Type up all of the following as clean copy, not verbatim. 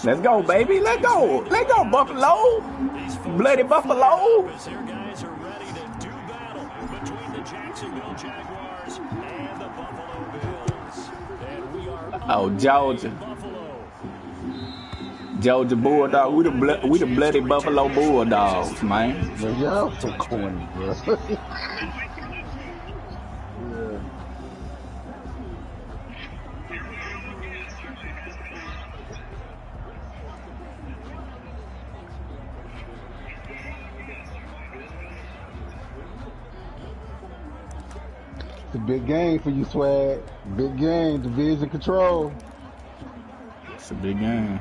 Let's go, baby. Let's go. Let's go, Buffalo. Bloody Buffalo. Their guys are ready to do battle between the Jacksonville Jaguars and the Buffalo Bills. And we are Georgia. Georgia Bulldog. We the bloody Buffalo Bulldogs, man. Y'all so corny, bro. It's a big game for you, Swag. Big game, division control. It's a big game.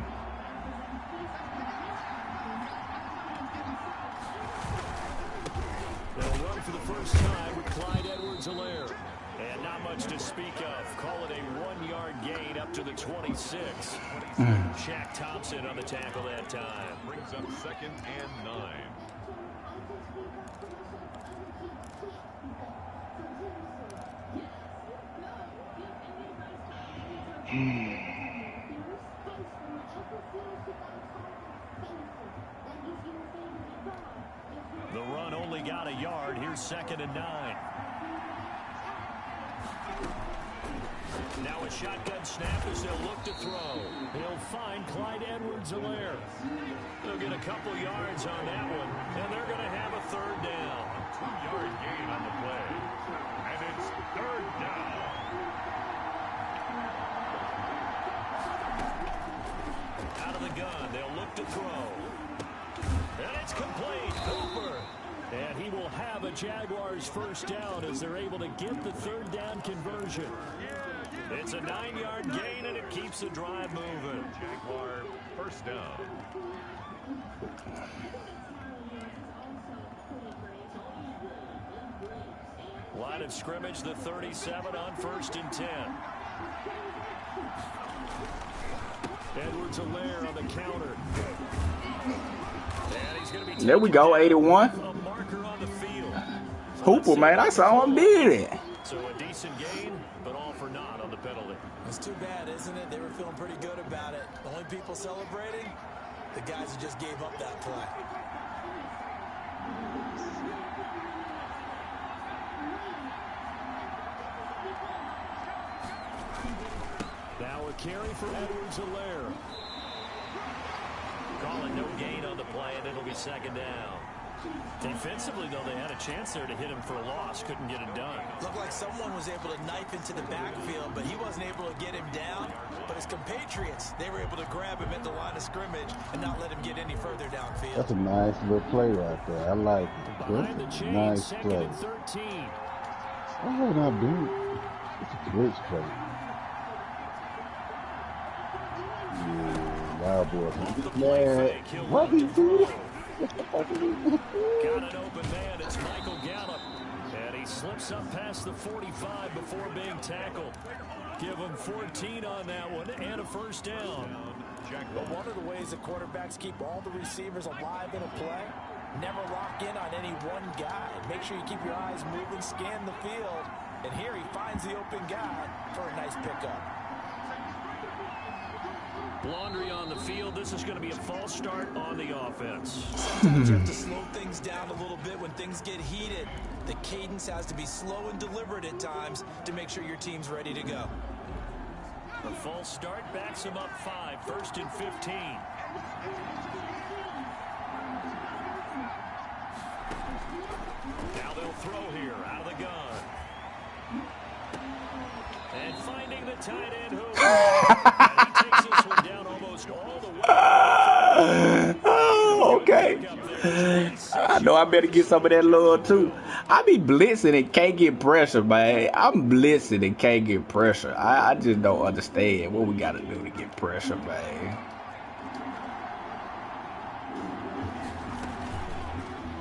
They'll run for the first time with Clyde Edwards-Helaire. And not much to speak of. Call it a 1-yard gain up to the 26. Shaq Thompson on the tackle that time. Brings up 2nd and 9. The run only got a yard. Here's 2nd and 9. Now a shotgun snap as they'll look to throw. He'll find Clyde Edwards-Helaire. They'll get a couple yards on that one, and they're going to have a 3rd down. 2-yard gain on the play. And it's 3rd down. Out of the gun, they'll look to throw. And it's complete. Cooper. And he will have a Jaguars 1st down as they're able to get the 3rd down conversion. It's a 9-yard gain, and it keeps the drive moving. Jaguar 1st down. Line of scrimmage, the 37 on 1st and 10. Edwards-Helaire on the counter. And he's going to be there we go, 81. a marker on the field. Hooper, man, I saw him did it. So a decent gain, but all for naught on the penalty. It's too bad, isn't it? They were feeling pretty good about it. The only people celebrating, the guys who just gave up that play. Now a carry for Edwards-Helaire. Calling no gain on the play, and it'll be 2nd down. Defensively, though, they had a chance there to hit him for a loss. Couldn't get it done. Looked like someone was able to knife into the backfield, but he wasn't able to get him down. But his compatriots, they were able to grab him at the line of scrimmage and not let him get any further downfield. That's a nice little play right there. I like it. Behind the That's a chain, nice 2nd play. and 13. Oh, not dude. It's a great play. Yeah, wild boy. Man, what he do? Got an open man. It's Michael Gallup. And he slips up past the 45 before being tackled. Give him 14 on that one and a 1st down. But one of the ways that quarterbacks keep all the receivers alive in a play, never lock in on any one guy. Make sure you keep your eyes moving, scan the field. And here he finds the open guy for a nice pickup. Laundry on the field. This is going to be a false start on the offense. Sometimes you have to slow things down a little bit when things get heated. The cadence has to be slow and deliberate at times to make sure your team's ready to go. The false start backs him up 5. 1st and 15. Now they'll throw here out of the gun. And finding the tight end who and he takes this one down almost all the way. Oh, okay. I know I better get some of that love too. I be blitzing and can't get pressure, man. I'm blitzing and can't get pressure. I just don't understand what we got to do to get pressure, man.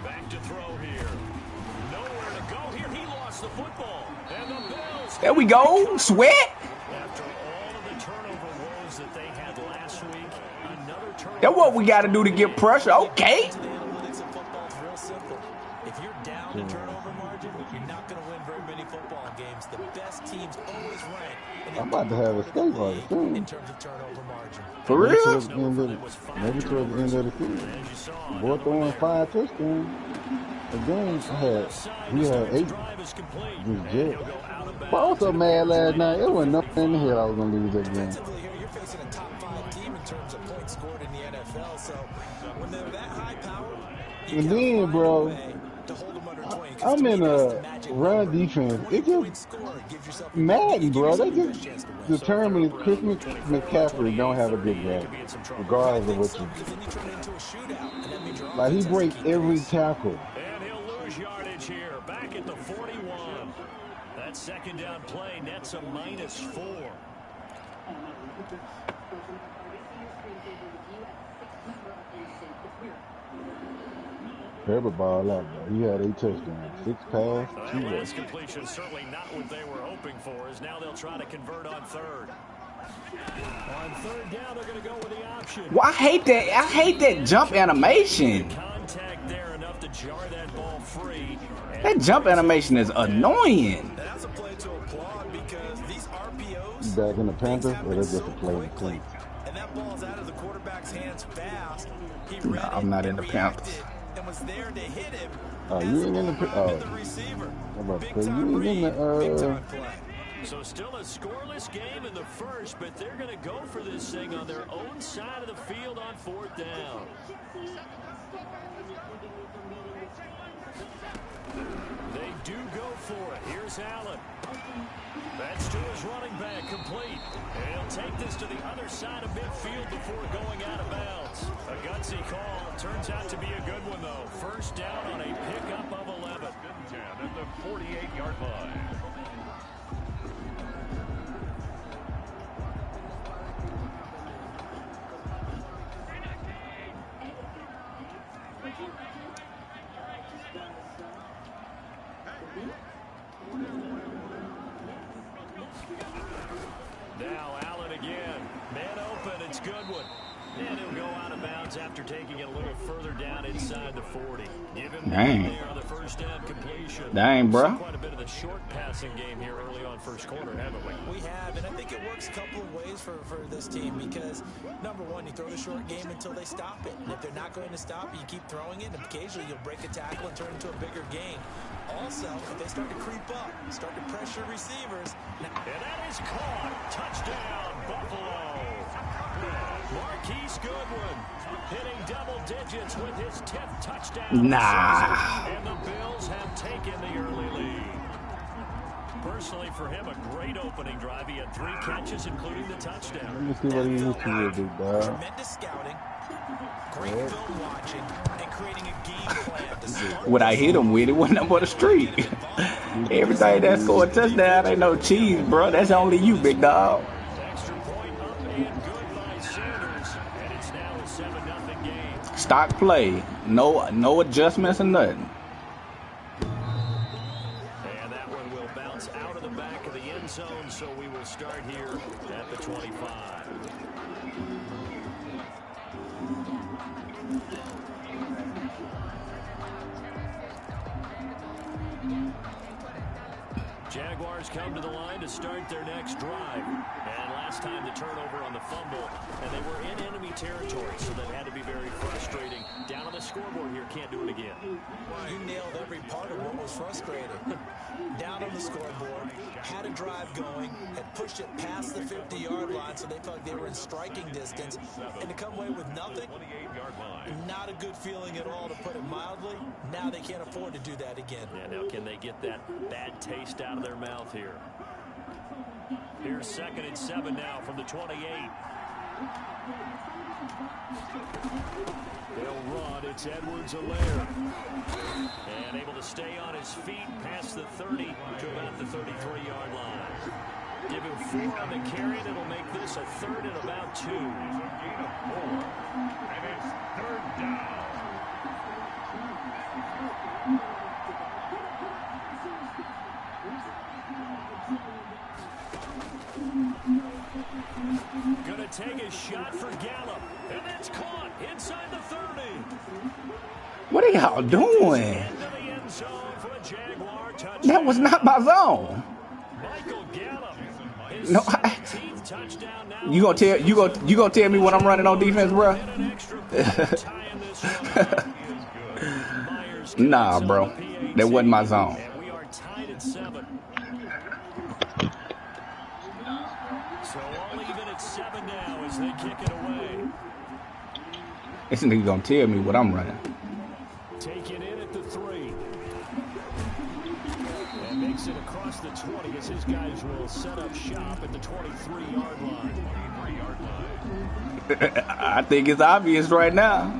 Back to throw here. Nowhere to go here. He lost the football. And the Bills. There we go. Sweat. After all of the turnover woes that they had last week, another turnover. That's what we got to do to get pressure. Okay. The analytics of football is real simple. If you're down in turnover margin, you're not going to win very many football games. The best teams always rank I'm about to have a skate party soon. in terms of turnover margin. For Maybe real? towards the end of the season. Boy throwing 5 touchdowns. Again, he had 8 against Jets. But I was so mad last night. It wasn't nothing in the hell I was gonna lose that game. Defensively here, you're facing a top 5 team in terms of points scored in the NFL. So when they're that high powered, And then, bro, I'm in a run defense. It just Madden, bro. They just determined if Chris McCaffrey don't have a good game, regardless of what you do. Like, he breaks every tackle. And he'll lose yardage here. Back at the 41. That second down play nets a -4. Herbert ball out, bro. He had 8 touchdowns, 6 passes, 2 That last rushes. completion certainly not what they were hoping for, as now they'll try to convert on third. On third down, they're going to go with the option. Well, I hate that jump animation. Contact there enough to jar that ball free. That jump animation is annoying. That's a play to applaud because these RPOs Back in the Panthers, or that's just a play in the Saints? And that ball's out of the quarterback's hands fast. Nah, I'm not in the Panthers. And was there to hit him. Oh, you ain't in the Receiver. I'm about to say, you ain't in the So still a scoreless game in the first, but they're going to go for this thing on their own side of the field on fourth down. They do go for it. Here's Allen. That's to his running back, complete. And he'll take this to the other side of midfield before going out of bounds. A gutsy call. Turns out to be a good one, though. First down on a pickup of 11. At the 48-yard line. Now Allen again. Man open. It's Goodwin. And he'll go out of bounds after taking it a little further down inside the 40. Give him there on the first down completion. Dang, bro. Quite a bit of the short passing game here early on first quarter, haven't we? We have, and I think it works a couple of ways for this team because, number one, you throw the short game until they stop it. And if they're not going to stop it, you keep throwing it, and occasionally you'll break a tackle and turn it into a bigger gain. Also, if they start to creep up, start to pressure receivers. And that is caught. Touchdown, Buffalo. Marquise Goodwin hitting double digits with his 10th touchdown. Nah. And the Bills have taken the early lead. Personally, for him, a great opening drive. He had 3 catches, including the touchdown. Let me see what he used to do, big dog. Tremendous scouting, great film watching, and creating a game plan to start. What I hit him with, it wasn't nothing but a streak. Everything that scored a touchdown ain't no cheese, bro. That's only you, big dog. Extra point up and good by Sanders. And it's now a 7-0 game. Stock play. No adjustments or nothing. And that one will bounce out of the back of the end zone, so we will start here at the 25. Jaguars come to the line to start their next drive. And last time the turnover on the fumble, and they were in enemy territory, so that had to be very frustrating. Down on the scoreboard here, can't do it again. Well, you nailed every part of what was frustrating. Down on the scoreboard, had a drive going, had pushed it past the 50-yard line, so they felt like they were in striking distance, and to come away with nothing, not a good feeling at all, to put it mildly. Now they can't afford to do that again. Yeah, now can they get that bad taste out of their mouth here? Here's 2nd and 7 now from the 28. They'll run. It's Edwards-Helaire. And able to stay on his feet past the 30 to about the 33-yard line. Give him 4 on the carry, and it'll make this a 3rd and about 2. And it's 3rd down. Gonna take a shot for Gallup. And that's caught inside the 30. What are y'all doing? Into the end zone for a Jaguar touchdown. That was not my zone. Michael Gallup, his No, 17th Touchdown now. You gonna tell me what I'm running on defense, bro? Nah, bro. That wasn't my zone. And we are tied at 7. So all even at 7 now as they kick it away. This nigga gonna tell me what I'm running. Taking in at the 3. And makes it across the 20 as his guys will set up shop at the 23-yard line. I think it's obvious right now.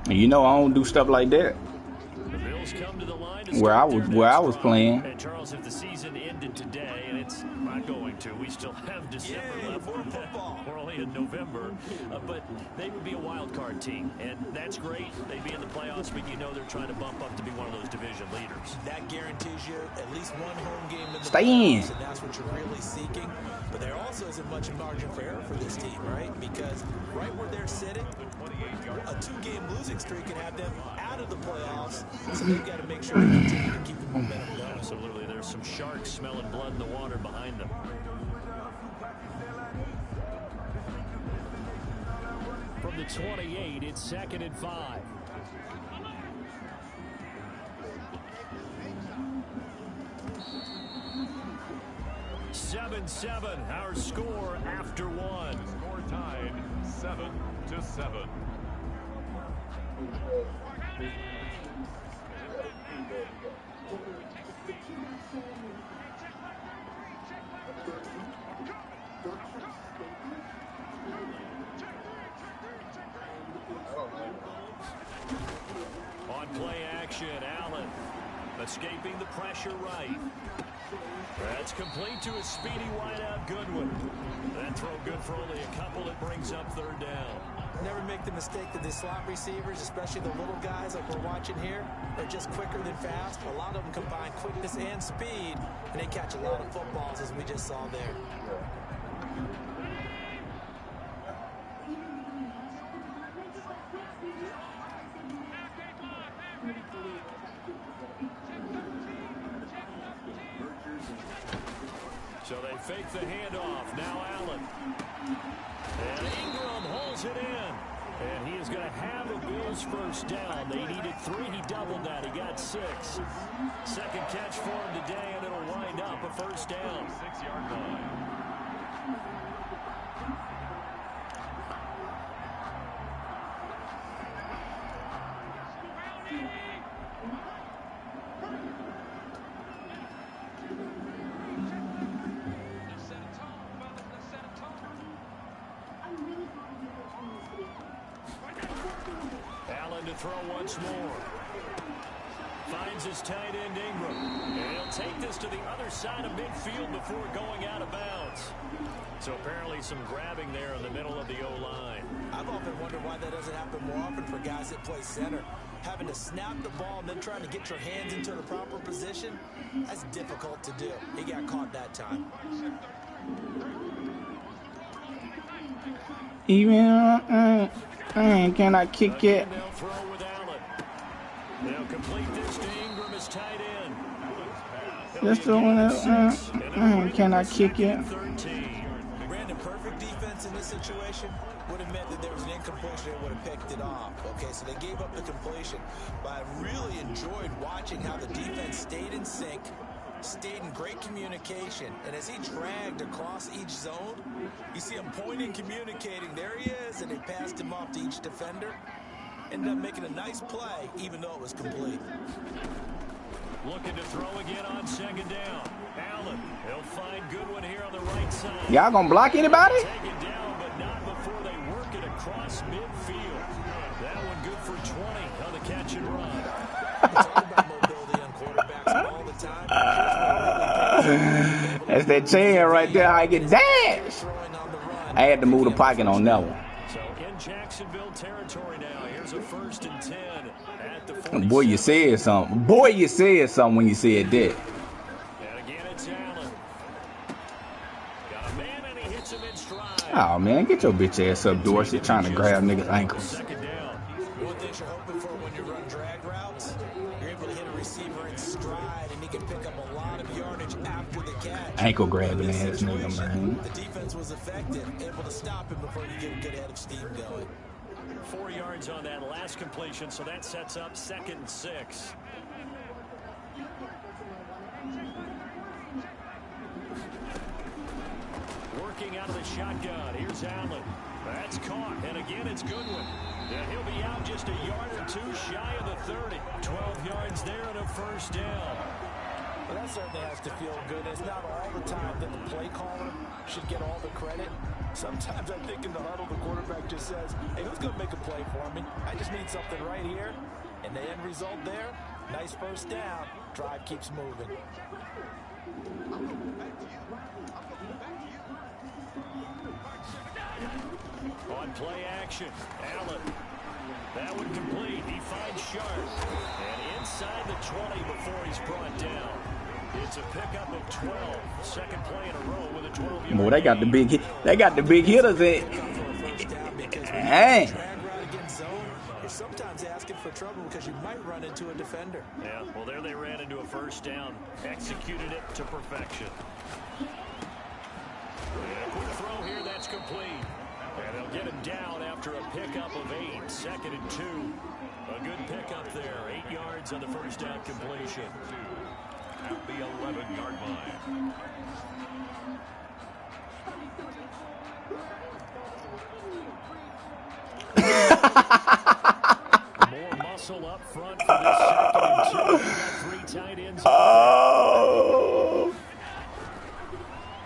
You know I don't do stuff like that. The Bills come to the line to Where I was playing. And Charles, if the season ended today, and it's not going to, we still have December left. We're only in November, but they would be a wild card team, and that's great. They'd be in the playoffs, but you know they're trying to bump up to be one of those division leaders. That guarantees you at least one home game in the Stay playoffs, in. and that's what you're really seeking. But there also isn't much margin for error for this team, right? Because right where they're sitting, a 2-game losing streak can have them out of the playoffs, so they've got to make sure they continue to keep the momentum going. Absolutely. There's some sharks smelling blood in the water behind them. From the 28, it's 2nd and 5. Seven, our score after 1. Score tied 7-7. On play action, Allen escaping the pressure right. That's complete to a speedy wideout Goodwin. That throw good for only a couple. It brings up 3rd down. Never make the mistake that the slot receivers, especially the little guys like we're watching here, are just quicker than fast. A lot of them combine quickness and speed, and they catch a lot of footballs, as we just saw there. So they fake the handoff. Now Allen. And Ingram holds it in. And he is going to have a Bills 1st down. They needed 3. He doubled that. He got 6. Second catch for him today, and it'll wind up a 1st down. 6-yard line. Allen to throw once more. Finds his tight end Ingram. And he'll take this to the other side of midfield before going out of bounds. So apparently some grabbing there in the middle of the O-line. I've often wondered why that doesn't happen more often for guys that play center. Having to snap the ball and then trying to get your hands into the proper position, that's difficult to do. He got caught that time. Even can I kick it? They'll throw with Allen. They'll complete this to Ingram as tight end. Just can I kick it? Brandon, perfect defense in this situation would have meant that there was an incompletion that would have picked it off. Okay, so they gave up the completion. But I really enjoyed watching how the defense stayed in sync, stayed in great communication, and as he dragged across each zone, you see him pointing, communicating. There he is, and they passed him off to each defender. Ended up making a nice play, even though it was complete. Looking to throw again on 2nd down. Allen, he'll find Goodwin here on the right side. Y'all gonna block anybody? Take it down, but not before they work it across midfield. That one good for 20 on the catch and run. We talk about mobility on quarterbacks all the time. That's that chain right there. I get dashed. I had to move the pocket on that one. So in Jacksonville territory now. Here's a 1st and 10 at the 47. Boy, you said something. Boy, you said something when you said that. And again, it's Allen. Got a man, and he hits him in Oh, man, get your bitch ass up, Dorsey, trying to grab niggas' ankles. One thing you're hoping for when you run drag routes, you're able to hit a receiver in stride, and he can pick up a lot of yardage after the catch. Ankle grabbing ass nigga, man. The defense was effective, able to stop him before he could get a good head of steam going. 4 yards on that last completion, so that sets up 2nd and 6. Working out of the shotgun. Here's Allen. That's caught, and again it's Goodwin. And he'll be out just a yard or two shy of the 30. 12 yards there and a first down. Well, that certainly has to feel good. It's not all the time that the play caller should get all the credit. Sometimes I think in the huddle, the quarterback just says, hey, who's going to make a play for me? I just need something right here. And the end result there, nice first down. Drive keeps moving. On play action, Allen. That one complete. He finds Sharp. And inside the 20 before he's brought down. It's a pickup of 12. Second play in a row with a 12-yard. Boy, they got the big hit. They got the big hitters in. Hey. You're sometimes asking for trouble because you might run into a defender. Yeah, well, there they ran into a first down. Executed it to perfection. And a quick throw here, that's complete. And they'll get him down after a pickup of 8. 2nd and 2. A good pickup there. 8 yards on the first down completion. At the 11-yard line. More muscle up front for this 2nd and 2. 3 tight ends. Oh.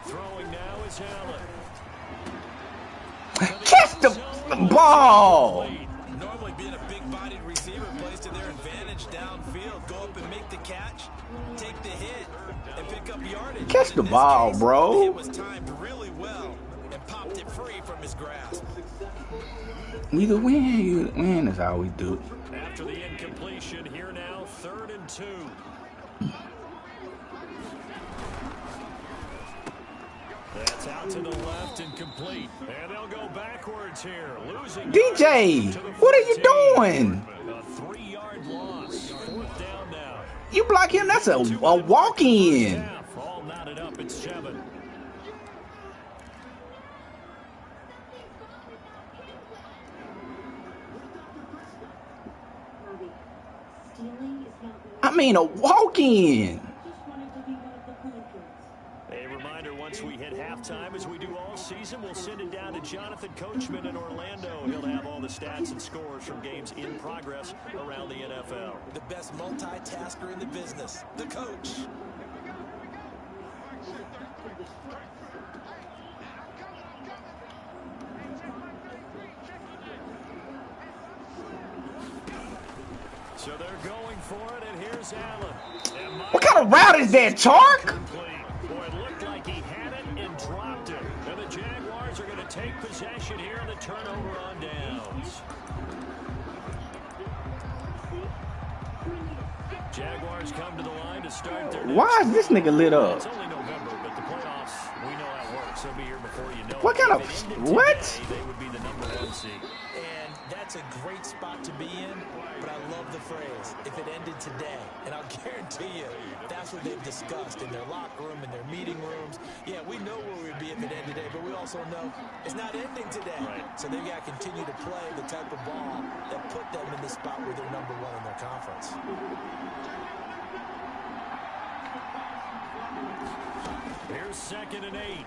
Throwing now is Allen. Catch the ball. Normally being a big-bodied receiver plays to their advantage downfield. Go up and make the catch, take the hit, and pick up yardage. Catch the ball, case, bro. The hit was timed really well and popped it free from his grasp. Either win is how we do it. After the incompletion, here now, 3rd and 2. That's out to the left and complete. And they'll go backwards here. Losing DJ, what are you doing? A 3-yard loss. 4th down now. You block him, that's a walk-in. All knotted up at 7. I mean, a walk-in. A reminder, once we hit halftime, as we do all season, we'll send it down to Jonathan Coachman in Orlando. He'll have all the stats and scores from games in progress around the NFL. The best multitasker in the business, the coach. So they're going for it, and here's Allen. And What kind of route is that, Chark? Boy, it looked like he had it and dropped it. And the Jaguars are going to take possession here in the turnover on downs. Jaguars come to the line to start their next. Why is this nigga lit up? It's only November, but the playoffs, we know how it works. They'll be here before you know What it. kind of, If it ended what? today, they would be the #1 seed. And that's a great spot to be in, but I love the phrase, if it ended today. And I'll guarantee you, that's what they've discussed in their locker room, in their meeting rooms. Yeah, we know where we'd be if it ended today, but we also know it's not ending today. Right. So they've got to continue to play the type of ball that put them in the spot where they're #1 in their conference. Here's 2nd and 8.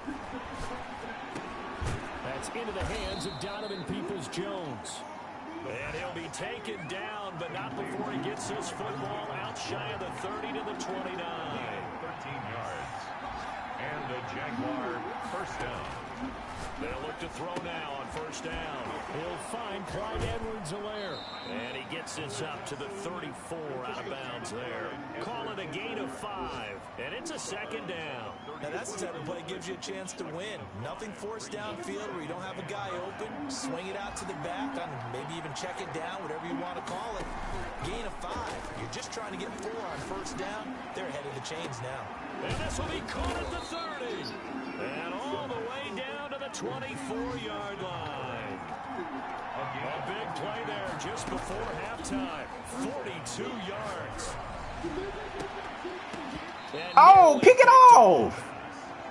That's into the hands of Donovan Peoples-Jones. And he'll be taken down, but not before he gets his football out shy of the 30 to the 29. 13 yards. And a Jaguar first down. They'll look to throw now on first down. He'll find Clyde Edwards-Helaire. And he gets this up to the 34 out of bounds there. Call it a gain of 5. And it's a 2nd down. Now that's the type of play that gives you a chance to win. Nothing forced downfield where you don't have a guy open. Swing it out to the back, maybe even check it down, whatever you want to call it. Gain of 5. You're just trying to get 4 on first down. They're ahead of the chains now. And this will be caught at the 30. And all the way down to the 24-yard line. A big play there just before halftime. 42 yards. Oh, kick it off.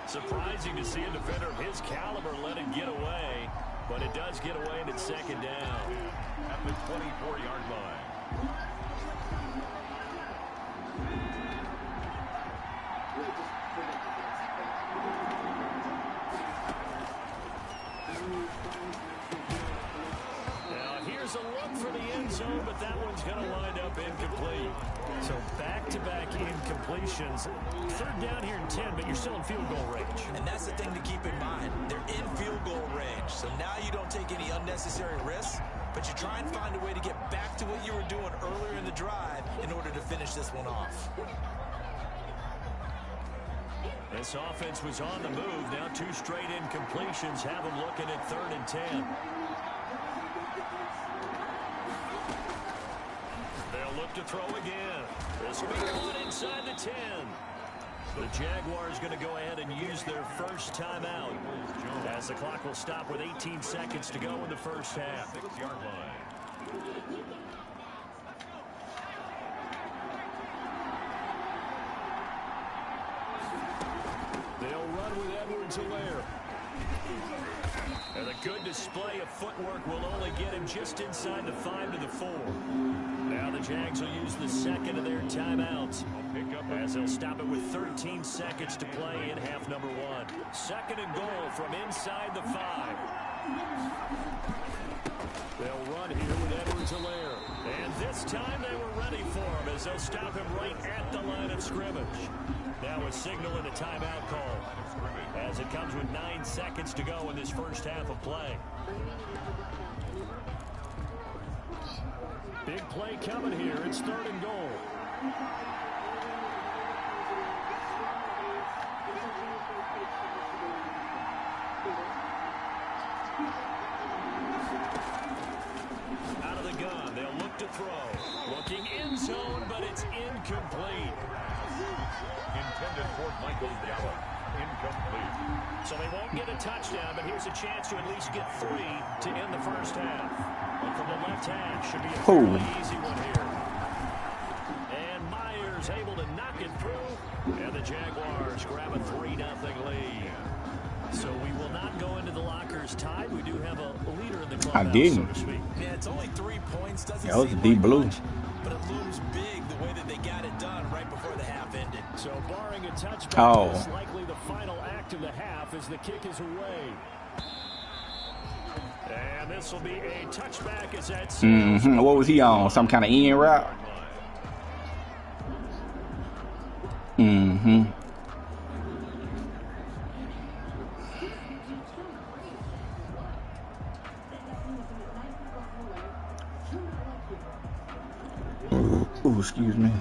Surprising to see a defender of his caliber let it get away, but it does get away and it's second down. At the 24-yard line. Now here's a look for the end zone, but that one's going to wind up incomplete. So back-to-back incompletions. Third down here in 10, but you're still in field goal range. And that's the thing to keep in mind. They're in field goal range. So now you don't take any unnecessary risks, but you try and find a way to get back to what you were doing earlier in the drive in order to finish this one off. This offense was on the move. Now 2 straight incompletions have them looking at 3rd and 10. They'll look to throw again. This will be caught inside the 10. The Jaguars going to go ahead and use their first timeout as the clock will stop with 18 seconds to go in the first half. 6-yard line. They'll run with Edwards-Helaire. And a good display of footwork will only get him just inside the 5 to the 4. Now the Jags will use the second of their timeouts as they'll stop it with 13 seconds to play in half number 1. 2nd and goal from inside the 5. They'll run here with Edwards-Helaire. And this time they were ready for him as they'll stop him right at the line of scrimmage. Now a signal and a timeout call as it comes with 9 seconds to go in this first half of play. Big play coming here. It's 3rd and goal. Out of the gun. They'll look to throw. Looking end zone, but it's incomplete. Intended for Michael Gallup. Incomplete. So they won't get a touchdown, but here's a chance to at least get 3 to end the first half. And from the left half should be a fairly easy one here. And Myers able to knock it through. And the Jaguars grab a 3-0 lead. So we will not go into the lockers tied. We do have a leader in the clubhouse, so to speak. Yeah, it's only 3 points. Doesn't That was seem deep like blue. much, but it looms big the way that they got it done right before the half ended. So barring a touchback, it's likely the final act of the half as the kick is away. And this will be a touchback as that's What was he on? Some kind of in route? Oh, excuse me.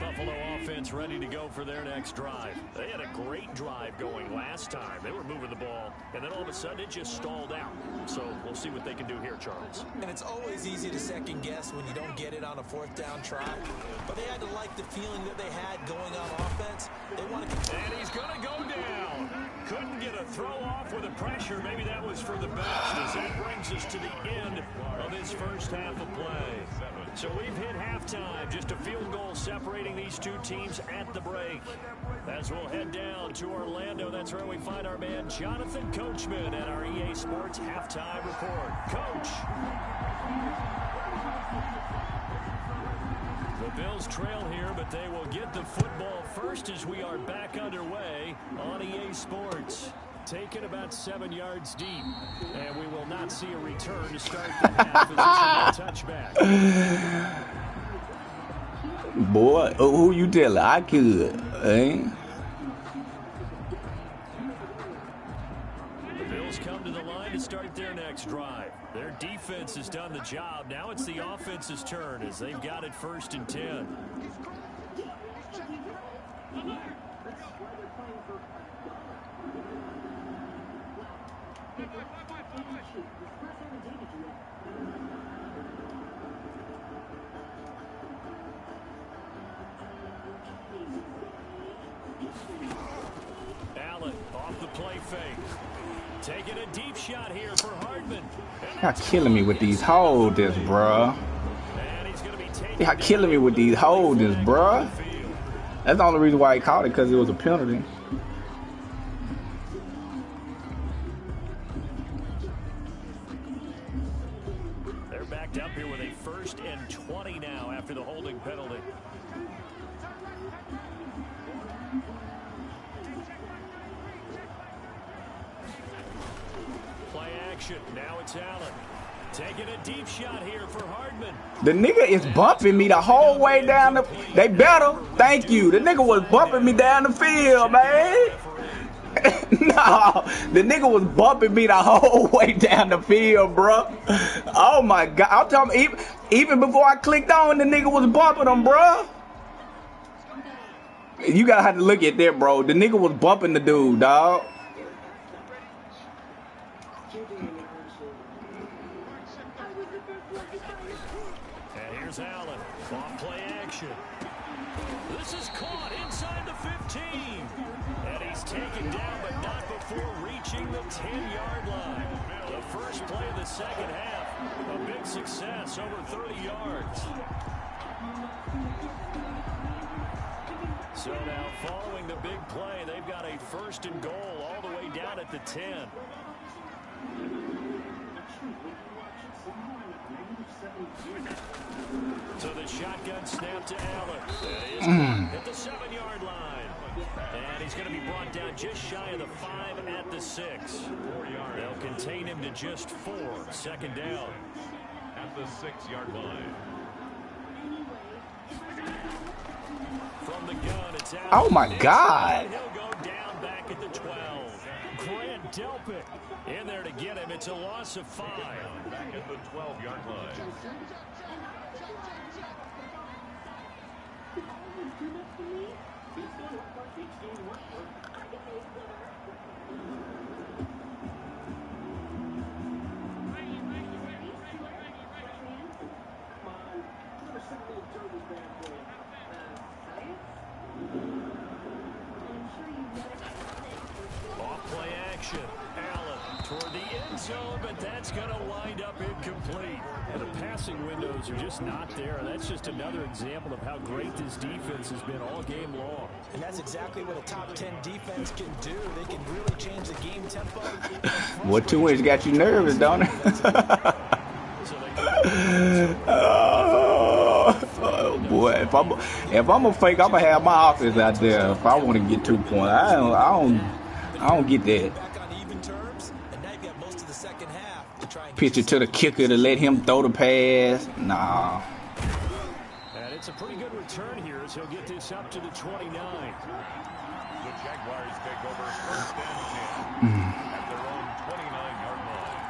Buffalo offense ready to go for their next drive. They had a great drive going last time. They were moving the ball, and then all of a sudden it just stalled out. So we'll see what they can do here, Charles. And it's always easy to second guess when you don't get it on a 4th down try. But they had to like the feeling that they had going on offense. They want to. And he's going to go down. Couldn't get a throw off with the pressure. Maybe that was for the best as that brings us to the end of this first half of play. So we've hit halftime. Just a field goal separating these two teams at the break. As we'll head down to Orlando, that's where we find our man Jonathan Coachman at our EA Sports Halftime Report. Coach. The Bills trail here, but they will get the football first as we are back underway on EA Sports. Taken about 7 yards deep, and we will not see a return to start the half as it's a touchback. Boy, who you telling? I could, eh? The Bills come to the line to start their next drive. Their defense has done the job. Now it's the offense's turn as they've got it 1st and 10. Allen off the play fake. Taking a deep shot here for Hardman. Y'all killing me with these holders, bruh. Y'all killing me with these holders, bruh. That's the only reason why he caught it, because it was a penalty. They're backed up here with a 1st and 20 now after the holding penalty. Play action. Now it's Allen. Taking a deep shot here for Hardman. The nigga is bumping me the whole way down the... They better. Thank you. The nigga was bumping me down the field, man. No, the nigga was bumping me the whole way down the field, bro. Oh my God. I'm talking, even before I clicked on, the nigga was bumping him, bro. You gotta have to look at that, bro. The nigga was bumping the dude, dog. And here's Allen. Off play action. This is caught inside the 15. And he's taken down, but not before reaching the 10-yard line. The first play of the second half. A big success, over 30 yards. So now following the big play, they've got a 1st and goal all the way down at the 10. So the shotgun snap to Allen. At the 7-yard line. And he's going to be brought down just shy of the 5 at the 6. 4 yards. They'll contain him to just 4. 2nd down. At the 6-yard line. From the gun, it's Allen. Oh my God. He'll go down back at the 12. Grant Delpit in there to get him. It's a loss of 5. Back at the 12-yard line. Off-play action. Allen toward the end zone, but that's going to wind up incomplete. And the passing windows are just not there. That's just another example of how great this defense has been all game long. And that's exactly what a top 10 defense can do. They can really change the game tempo. What 2-inch got you nervous, don't it? Oh boy, if I'm a fake, I'm gonna have my offense out there. If I want to get 2 points, I don't get that. Pitch it to the kicker to let him throw the pass. Nah. And it's a pretty good return here as he'll get this up to the 29. The Jaguars take over 1st and 10 at their own 29-yard line.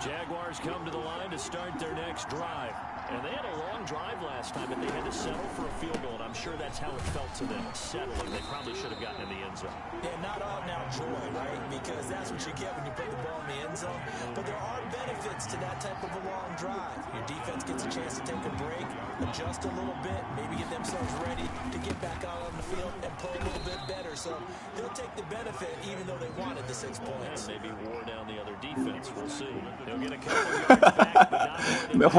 Jaguars come to the line to start their next drive. And they had a long drive last time, but they had to settle for a field goal. And I'm sure that's how it felt to them, settling. They probably should have gotten in the end zone. Yeah, not out now joy, right? Because that's what you get when you put the ball in the end zone. But there are benefits to that type of a long drive. Your defense gets a chance to take a break, adjust a little bit, maybe get themselves ready to get back out on the field and play a little bit better. So they'll take the benefit even though they wanted the 6 points. And maybe wore down the other defense. We'll see. They'll get a couple of yards back, but not more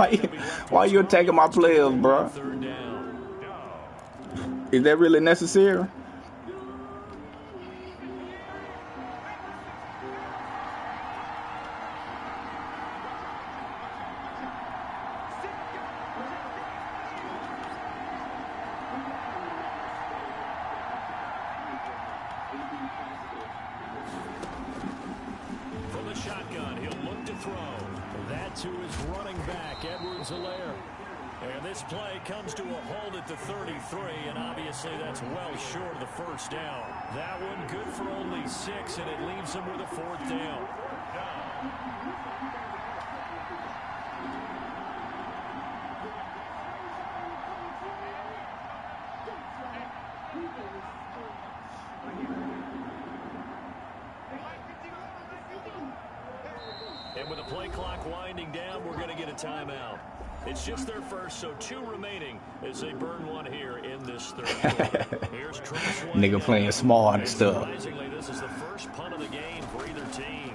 than Why you taking my players, bro? 3rd down. Is that really necessary? From the shotgun, he'll look to throw. That to his running back, Edwards-Helaire. And this play comes to a hold at the 33, and obviously that's well short of the 1st down. That one good for only 6, and it leaves him with a 4th down. And with the play clock winding down, we're going to get a timeout. It's just their first, so 2 remaining as they burn one here in this third quarter. Here's Nigga playing small and stuff. Surprisingly, this is the first punt of the game for either team.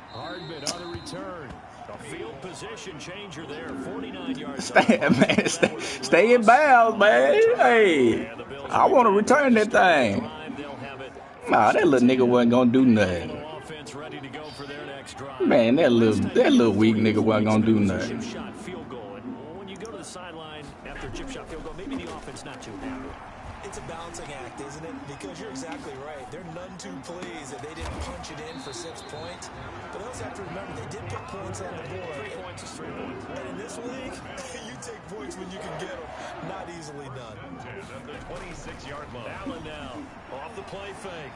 Hardman on a return. A field position changer there. 49 yards. Stay in bounds, man. Hey, I want to return that thing. Nah, that little nigga wasn't gonna do nothing. Man, that little weak nigga wasn't gonna do nothing. When you go to the sideline after chip shot field goal, maybe the offense not too happy. It's a balancing act, isn't it? Because you're exactly right. They're none too pleased that they didn't punch it in for 6 points. But they also have to remember they did put points on the board. 3 points is 3 points. And in this league, you take points when you can get them. Not easily done. At the 26-yard line. Allen now off the play fake.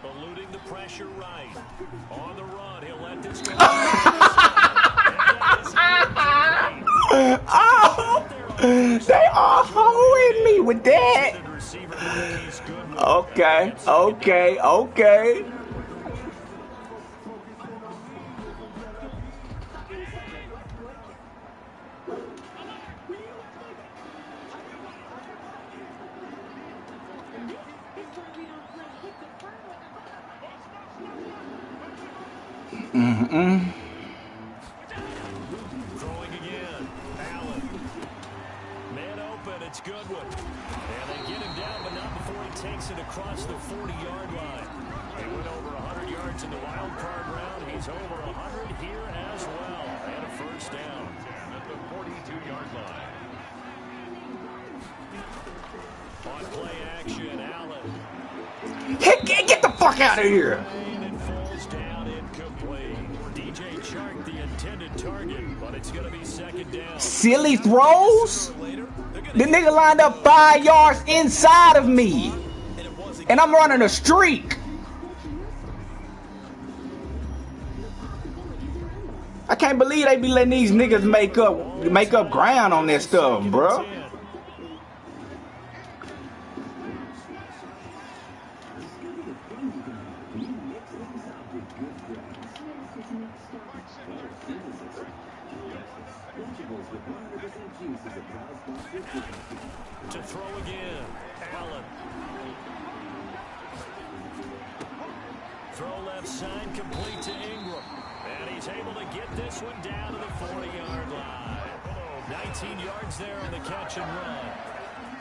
Eluding the pressure right. On the run, he'll let this go. Oh, they are holding me with that. Okay. Throwing again. Allen. Man open. It's Goodwin. And they get him down, but not before he takes it across the 40-yard line. He went over 100 yards in the wild card round. He's over 100 here as well. And a first down. At the 42-yard line. On play action, Allen. Get the fuck out of here. And it falls down incomplete. DJ Chark, the intended target, but it's going to be second down. Silly throws. The nigga lined up 5 yards inside of me, and I'm running a streak. I can't believe they be letting these niggas make up ground on that stuff, bro. To throw again, Allen. Throw left side, complete to Ingram. And he's able to get this one down to the 40-yard line. 19 yards there on the catch and run.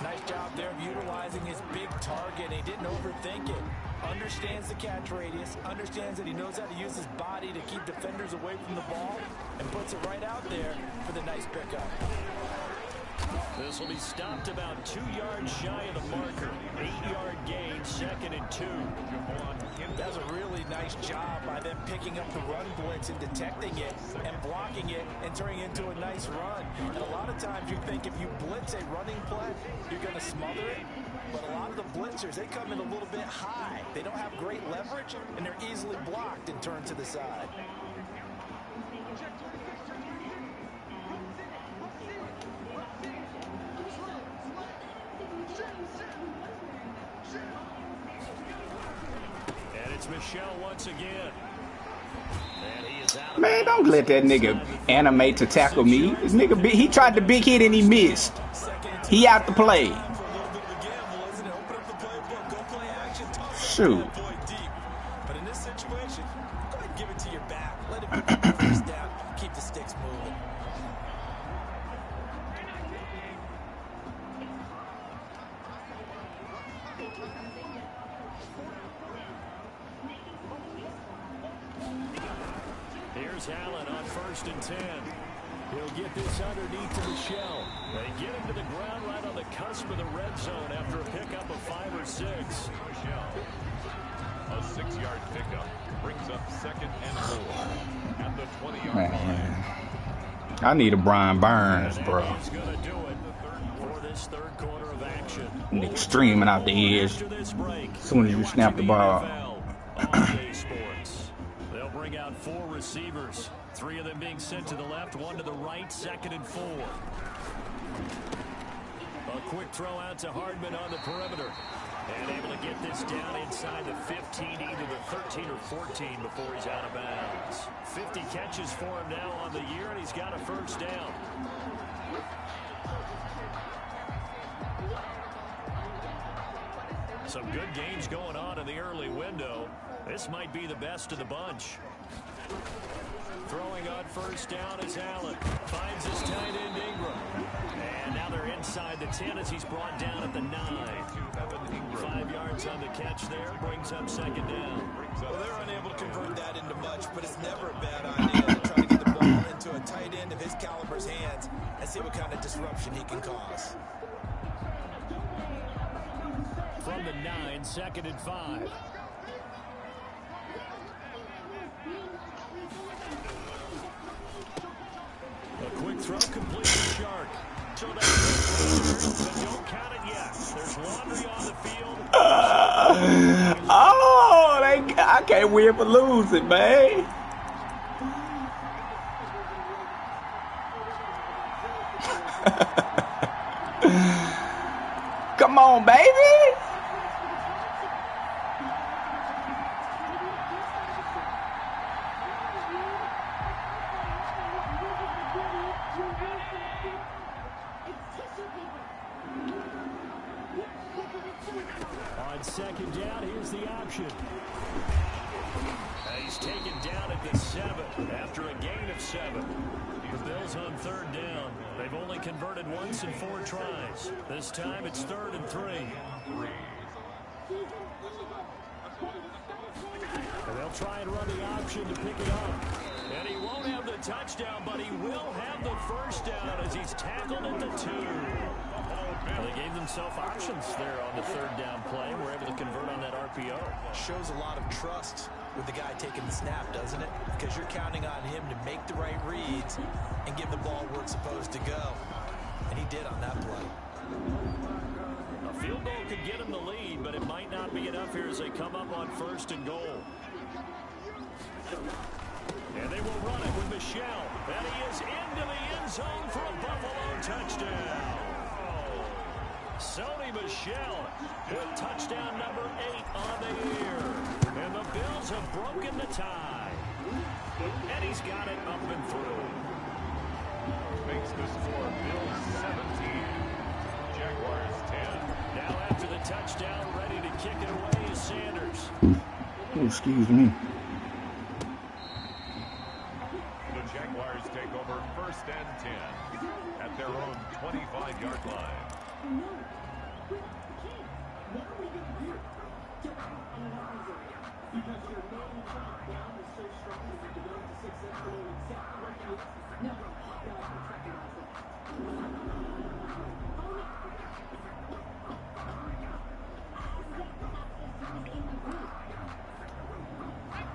Nice job there of utilizing his big target. He didn't overthink it. Understands the catch radius. Understands that he knows how to use his body to keep defenders away from the ball. And puts it right out there for the nice pickup. This will be stopped about 2 yards shy of the marker. 8-yard gain, 2nd and 2. That's a really nice job by them picking up the run blitz and detecting it and blocking it and turning it into a nice run. And a lot of times you think if you blitz a running play, you're going to smother it. But a lot of the blitzers, they come in a little bit high. They don't have great leverage, and they're easily blocked and turned to the side. And it's Michelle once again. And he is out. Man, don't let that nigga animate to tackle me. This nigga, he tried the big hit and he missed. He out the play. Shoot. But in this situation, go ahead and give it to your back. Let it be first down. Keep the sticks moving. Here's Allen on 1st and 10. He'll get this underneath to Michelle. They get him to the ground right on the cusp of the red zone after a pickup of 5 or 6. Michelle. A 6-yard pickup brings up 2nd and 4 at the 20-yard line. I need a Brian Burns, bro. He's going to do it for this third quarter of action. Nigga streaming out the edge as soon as you snap the ball. They'll bring out 4 receivers. 3 of them being sent to the left, 1 to the right, 2nd and 4. A quick throw out to Hardman on the perimeter. And able to get this down inside the 15, either the 13 or 14 before he's out of bounds. 50 catches for him now on the year, and he's got a first down. Some good games going on in the early window. This might be the best of the bunch. Throwing on first down is Allen. Finds his tight end Ingram. And now they're inside the 10 as he's brought down at the 9. 5 yards on the catch there. Brings up second down. Well, they're unable to convert that into much, but it's never a bad idea to try to get the ball into a tight end of his caliber's hands and see what kind of disruption he can cause. From the 9, 2nd and 5. A quick throw complete to Shark. So that's but don't count it yet. There's laundry on the field. I can't win for losing, man. Come on, baby. On second down, here's the option. He's taken down at the 7 after a gain of 7. The Bills on third down. They've only converted once in 4 tries. This time it's 3rd and 3. And they'll try and run the option to pick it up. And he won't have the touchdown, but he will have the first down as he's tackled at the 2. Well, they gave themselves options there on the 3rd down play. We're able to convert on that RPO. Shows a lot of trust with the guy taking the snap, doesn't it? Because you're counting on him to make the right reads and give the ball where it's supposed to go. And he did on that play. A field goal could get him the lead, but it might not be enough here as they come up on 1st and goal. And they will run it with Michelle. And he is into the end zone for a Buffalo touchdown. Sony Michel with touchdown number 8 on the year. And the Bills have broken the tie. And he's got it up and through. Makes the score Bills 17, Jaguars 10. Now after the touchdown, ready to kick it away is Sanders. Oh, excuse me. The Jaguars take over 1st and 10 at their own 25-yard line.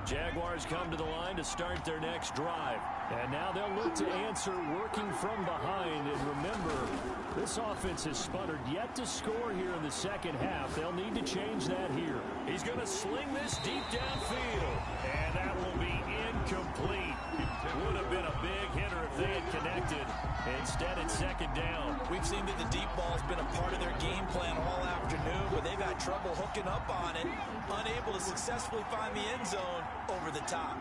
Jaguars come to the line to start their next drive. And now they'll look to answer working from behind. And remember, this offense has sputtered yet to score here in the second half. They'll need to change that here. He's going to sling this deep downfield. And that will be incomplete. Would have been a big hitter if they had connected. Instead, it's 2nd down. We've seen that the deep ball's been a part of their game plan all afternoon, but they've had trouble hooking up on it, unable to successfully find the end zone over the top.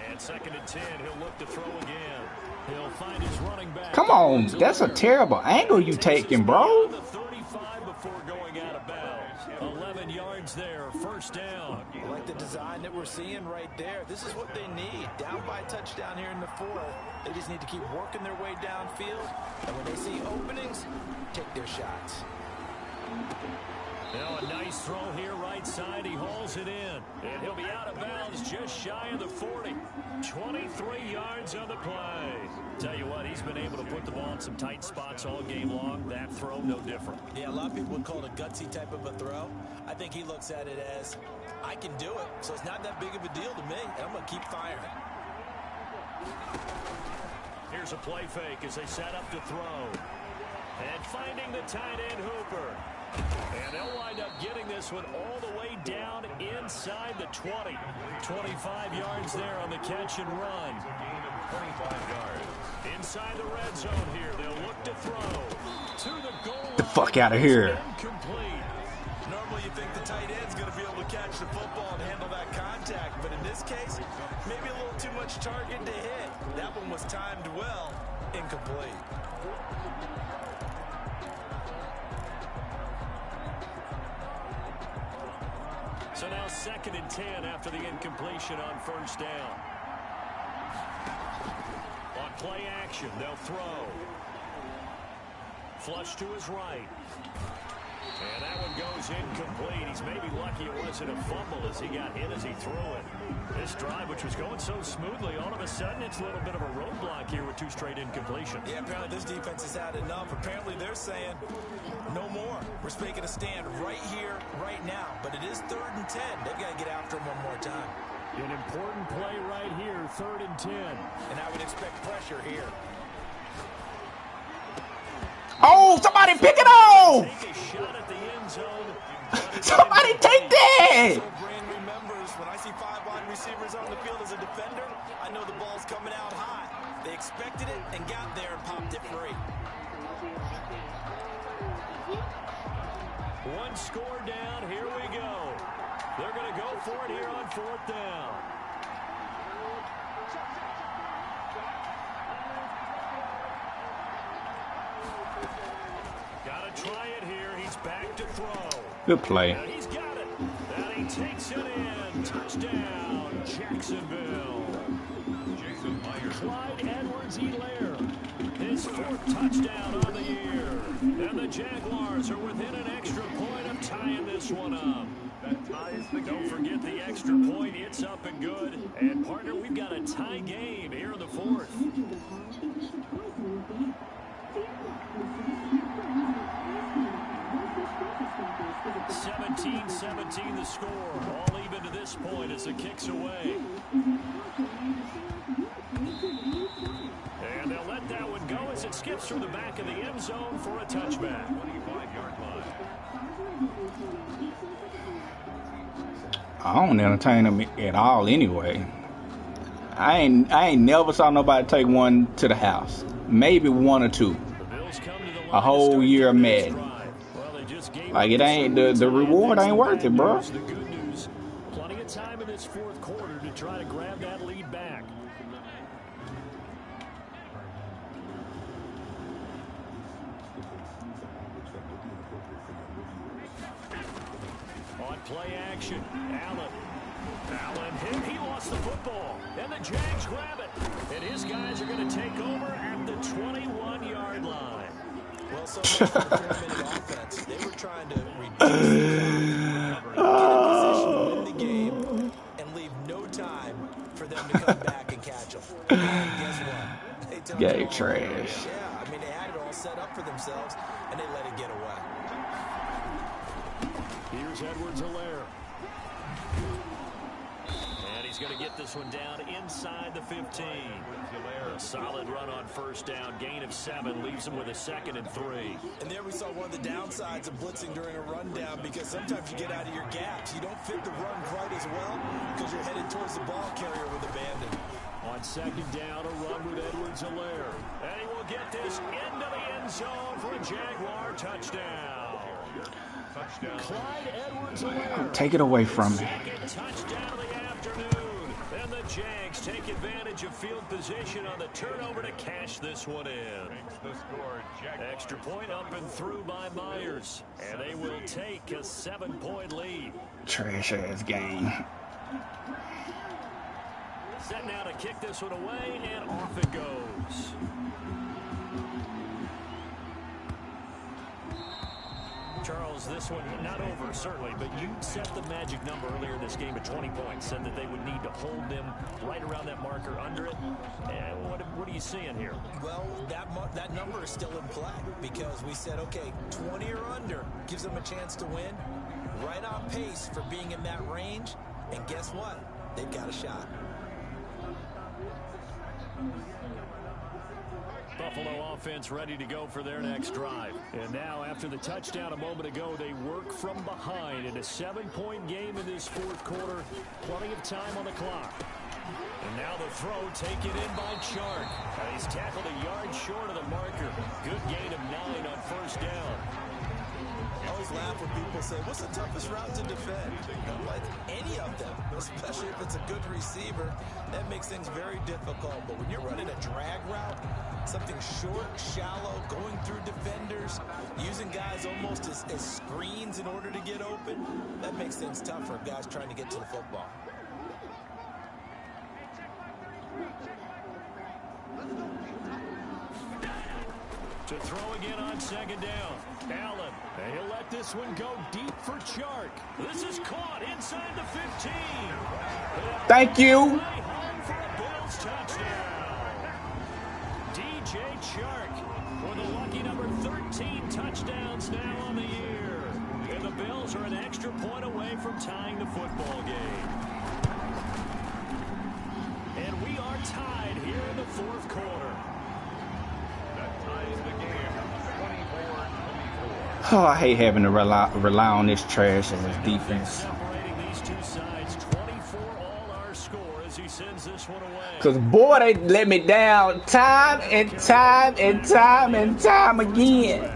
And 2nd and 10, he'll look to throw again. He'll find his running back. Come on, that's a terrible angle you taking, bro. The 35 before going out of bounds. 11 yards there, 1st down. I like the design that we're seeing right there. This is what they need. Down by a touchdown here in the 4th. They just need to keep working their way downfield. And when they see openings, take their shots. Now a nice throw here right side. He hauls it in. And he'll be out of bounds just shy of the 40. 23 yards on the play. Tell you what, he's been able to put the ball in some tight spots all game long. That throw, no different. Yeah, a lot of people would call it a gutsy type of a throw. I think he looks at it as, I can do it, so it's not that big of a deal to me, and I'm going to keep firing. Here's a play fake as they set up to throw. And finding the tight end Hooper. And they'll wind up getting this one all the way down inside the 20. 25 yards there on the catch and run. 25 yards. Inside the red zone here, they'll look to throw. To the goal line. The fuck out of here. Incomplete. Normally you think the tight end's going to be able to catch the football and handle that contact, but in this case, maybe a little too much target to hit. That one was timed well. Incomplete. So now 2nd and 10 after the incompletion on first down. On play action, they'll throw. Flush to his right. And that one goes incomplete. He's maybe lucky it wasn't a fumble as he got hit as he threw it. This drive, which was going so smoothly, all of a sudden it's a little bit of a roadblock here with 2 straight incompletions. Yeah, apparently this defense has had enough. Apparently they're saying no more. We're making a stand right here, right now. But it is 3rd and 10. They've got to get after him one more time. An important play right here, 3rd and 10. And I would expect pressure here. Oh, somebody pick it off! Take a shot at the end zone. Somebody take that! So Brain remembers when I see 5 wide receivers on the field as a defender, I know the ball's coming out high. They expected it and got there and popped it free. 1 score down. Here we go. They're going to go for it here on 4th down. Got to try it here. He's back to throw. Good play. And he's got it. And he takes it in. Touchdown, Jacksonville. Jason Myers. Clyde Edwards-Helaire, his 4th touchdown on the year. And the Jaguars are within an extra point of tying this one up. That ties the game. Don't forget the extra point. It's up and good. And, partner, we've got a tie game here in the 4th. 17-17 the score. All even to this point as the kick's away. And they'll let that one go as it skips through the back of the end zone for a touchback. 25-yard line. I don't entertain them at all anyway. I ain't never saw nobody take one to the house. Maybe 1 or 2. A whole year of Madden. Like it ain't the reward ain't worth it, bro. The good news, plenty of time in this 4th quarter to try to grab that lead back. On play action, Allen hit. He lost the football, and the Jags grab it. And his guys are going to take over at the 21-yard line. Well, so much for the pyramid offense. They were trying to reduce the clock, get in position, win the game, and leave no time for them to come back and catch them. And guess what? They took Gay it all trash. away. Yeah, I mean, they had it all set up for themselves, and they let it get away. Here's Edwards-Helaire. And he's going to get this one down inside the 15. A solid run on first down. Gain of 7 leaves him with a 2nd and 3. And there we saw one of the downsides of blitzing during a rundown, because sometimes you get out of your gaps. You don't fit the run quite as well because you're headed towards the ball carrier with abandon. On 2nd down, a run with Edwards-Helaire. And he will get this into the end zone for a Jaguar touchdown. Clyde Edwards-Helaire. Take it away from me. 2nd touchdown of the afternoon. And the Jags take advantage of field position on the turnover to cash this one in. Extra point up and through by Myers. And they will take a 7-point lead. Trash ass game. Set now to kick this one away, and off it goes. Charles, this one not over, certainly, but you set the magic number earlier in this game at 20 points, said that they would need to hold them right around that marker under it. And what are you seeing here? Well, that number is still in play because we said, okay, 20 or under gives them a chance to win. Right on pace for being in that range. And guess what? They've got a shot. Buffalo offense ready to go for their next drive. And now, after the touchdown a moment ago, they work from behind in a 7-point game in this 4th quarter. Plenty of time on the clock. And now the throw taken in by Chark. He's tackled a yard short of the marker. Good gain of 9 on first down. I always laugh when people say, what's the toughest route to defend? I'm like, any of them, especially if it's a good receiver. That makes things very difficult. But when you're running a drag route, something short, shallow, going through defenders, using guys almost as screens in order to get open, that makes things tough for guys trying to get to the football. To throw again on second down. Allen, he'll let this one go deep for Chark. This is caught inside the 15. Thank you. Home for a Bills touchdown. DJ Chark with a lucky number 13 touchdowns now on the year. And the Bills are an extra point away from tying the football game. And we are tied here in the fourth quarter. Oh, I hate having to rely on this trash and this defense. Separating these two sides, 24 all our score as he sends this one away. Because, boy, they let me down time and time and time and time again.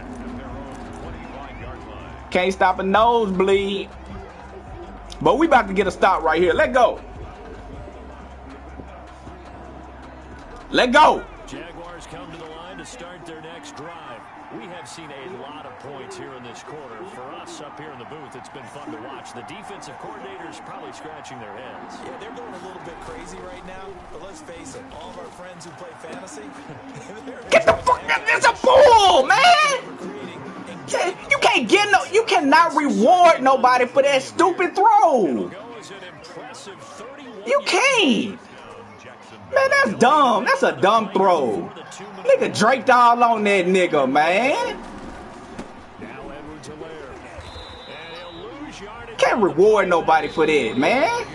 Can't stop a nosebleed. But we about to get a stop right here. Let go. Let go. Jaguars come to the line to start their next drive. We have seen a lot of points here in this quarter. For us up here in the booth, it's been fun to watch. The defensive coordinators probably scratching their heads. Yeah, they're going a little bit crazy right now. But let's face it, all of our friends who play fantasy, get the fuck out. That's a fool, man. You can't get no. You cannot reward nobody for that stupid throw. You can't. Man, that's dumb. That's a dumb throw. Nigga draped all on that nigga, man. Can't reward nobody for that, man.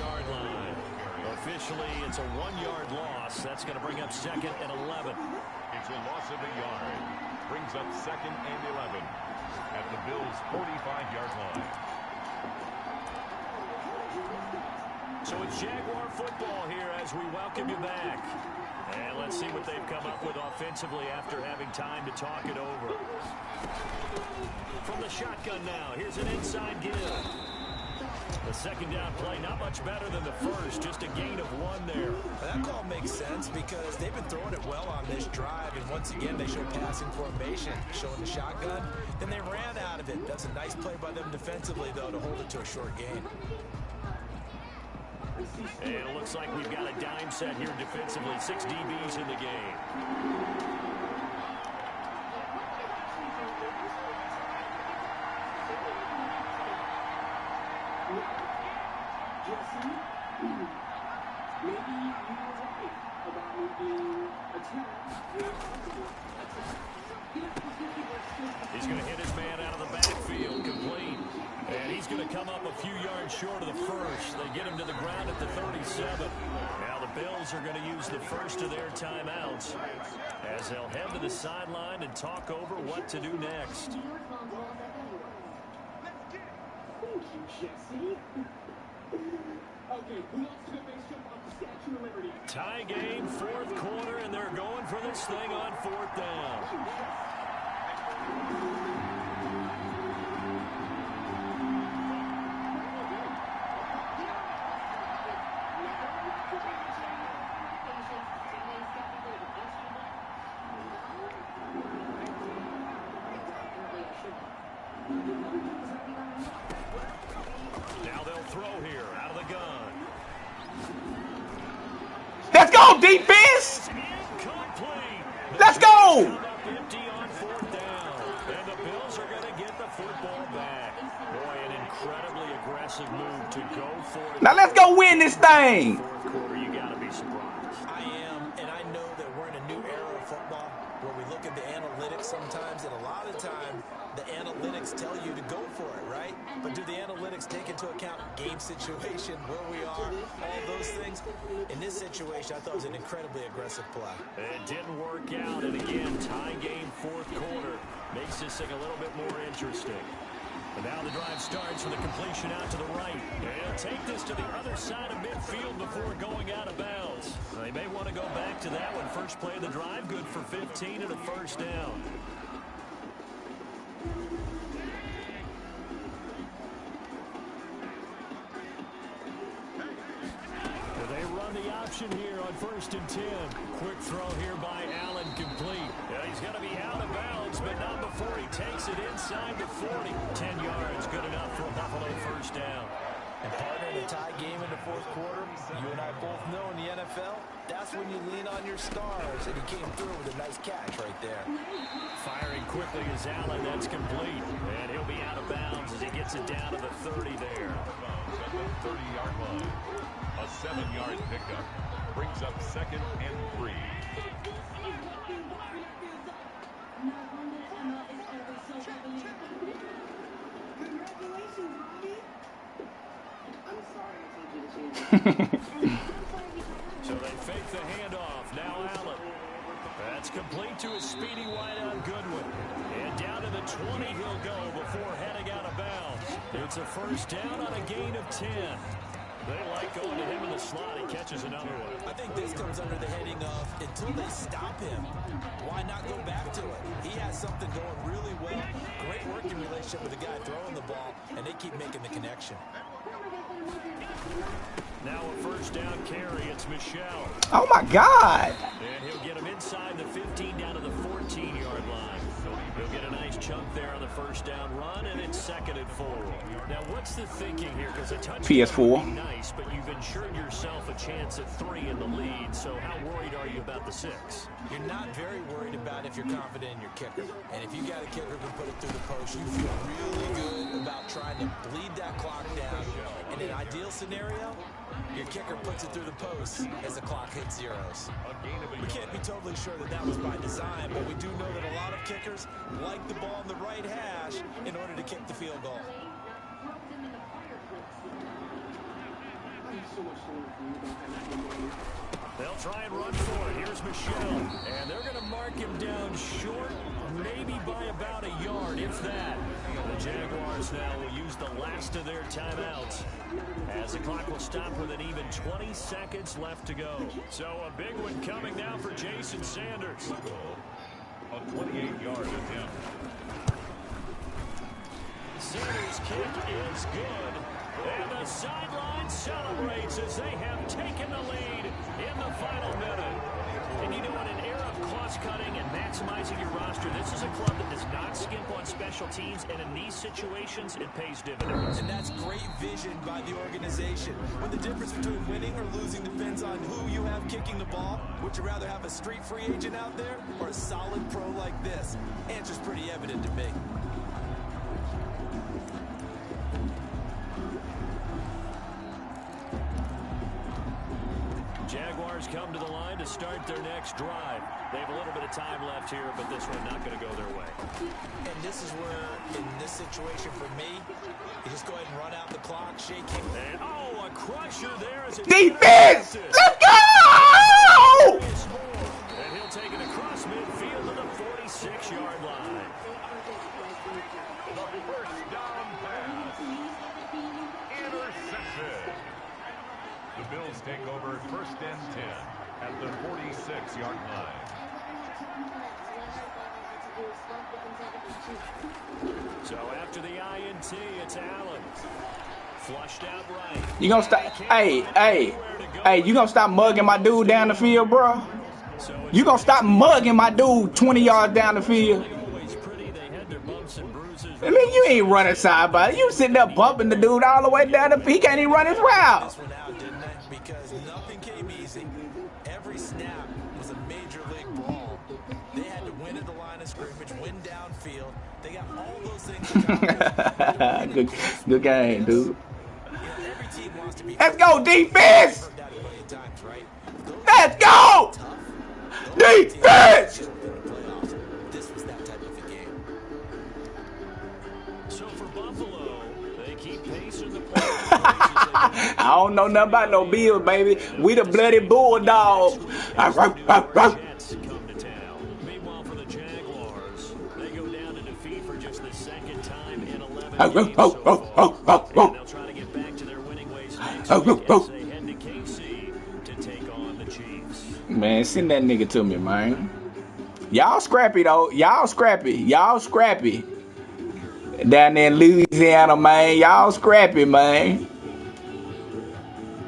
Officially, it's a 1-yard loss. That's going to bring up second and 11. It's a loss of a yard. Brings up second and 11 at the Bills' 45-yard line. So it's Jaguar football here as we welcome you back. And let's see what they've come up with offensively after having time to talk it over. From the shotgun now, here's an inside give. The second down play, not much better than the first, just a gain of 1 there. That call makes sense because they've been throwing it well on this drive, and once again they show passing formation, showing the shotgun. Then they ran out of it. That's a nice play by them defensively, though, to hold it to a short gain. And it looks like we've got a dime set here defensively. 6 DBs in the game. He's going to hit his man out of the backfield, complete. And he's going to come up a few yards short of the first. They get him to the ground at the 37. Now the Bills are going to use the first of their timeouts as they'll head to the sideline and talk over what to do next. Tie game, fourth quarter, and they're going for this thing on fourth down. Now they'll throw here out of the gun. Let's go, defense. Let's go. Empty on fourth down. And the Bills are going to get the football back. Boy, an incredibly aggressive move to go for it. Now let's go win this thing. Fourth quarter, you got to be surprised. I am, and I know that we're in a new era of football where we look at the analytics sometimes, and a lot of the time the analytics tell you to go for it, right? But do the analytics take into account game situation, where we are, all those things? In this situation, I thought it was an incredibly aggressive play. It didn't work out, and again, tie game fourth quarter makes this thing a little bit more interesting. And now the drive starts with a completion out to the right. They'll take this to the other side of midfield before going out of bounds. They may want to go back to that one. First play of the drive, good for 15 and a first down. They run the option here on 1st and 10. Quick throw here by Allen, complete. Yeah, he's going to be out of bounds, but not before he takes it inside the 40. 10 yards, good enough for a Buffalo first down. And partner, in a tie game in the fourth quarter, you and I both know in the NFL, that's when you lean on your stars, and he came through with a nice catch right there. Firing quickly is Allen, that's complete. And he'll be out of bounds as he gets it down to the 30 there. At the 30-yard line. A 7-yard pickup brings up 2nd and 3. So they fake the handoff. Now Allen. That's complete to a speedy wideout Goodwin. And down to the 20 he'll go before heading out of bounds. It's a first down on a gain of 10. They like going to him in the slot. He catches another one. I think this comes under the heading of, until they stop him, why not go back to it? He has something going really well. Great working relationship with the guy throwing the ball, and they keep making the connection. Now a first down carry. It's Michelle. Oh, my God. And he'll get him inside the 15 down to the 14-yard line. He'll get a nice chunk there on the first down run, and it's 2nd and 4. Now, what's the thinking here? Because a touchdown PS4. would be nice, but you've ensured yourself a chance at 3 in the lead. So how worried are you about the 6? You're not very worried about if you're confident in your kicker. And if you got a kicker who can put it through the post, you feel really good about trying to bleed that clock down. In an ideal scenario, your kicker puts it through the post as the clock hits zeros. We can't be totally sure that that was by design, but we do know that a lot of kickers like the ball in the right hash in order to kick the field goal. They'll try and run for it. Here's Michelle. And they're going to mark him down short, maybe by about a yard, if that. The Jaguars now will use the last of their timeouts as the clock will stop with an even 20 seconds left to go. So a big one coming now for Jason Sanders. A 28-yard attempt. Sanders' kick is good. And the sideline celebrates as they have taken the lead in the final minute. And you know, in an era of cost-cutting and maximizing your roster, this is a club that does not skimp on special teams, and in these situations, it pays dividends. And that's great vision by the organization. When the difference between winning or losing depends on who you have kicking the ball, would you rather have a street free agent out there or a solid pro like this? Answer's pretty evident to me. Jaguars come to the line to start their next drive. They have a little bit of time left here, but this one not going to go their way. And this is where, in this situation for me, you just go ahead and run out the clock, shake him. And, oh, a crusher there as it Defense! Let's go! And he'll take it across midfield to the 46-yard line. The first down pass. Intercepted. The Bills take over 1st and 10 at the 46-yard line. So after the INT, it's Allen. Flushed out right. You gonna stop? Hey, you gonna stop mugging my dude down the field, bro? You gonna stop mugging my dude 20 yards down the field? I mean, you ain't running side by. You sitting there bumping the dude all the way down the field. He can't even run his route. Because nothing came easy. Every snap was a major league ball. They had to win at the line of scrimmage, win downfield. They got all those things. good game, dude. Let's go, defense! Let's go! Defense! This was that type of a game. So for Buffalo, they keep pace in the play. I don't know nothing about no Bills, baby. We the bloody Bulldogs. Meanwhile, for the Jaguars, they go down to defeat for just the second time in 11 the game so far. And they'll try to get back to their winning ways next week as they head to KC to take on the Chiefs. Man, send that nigga to me, man. Y'all scrappy, though. Y'all scrappy. Y'all scrappy. Down there in Louisiana, man. Y'all scrappy, man.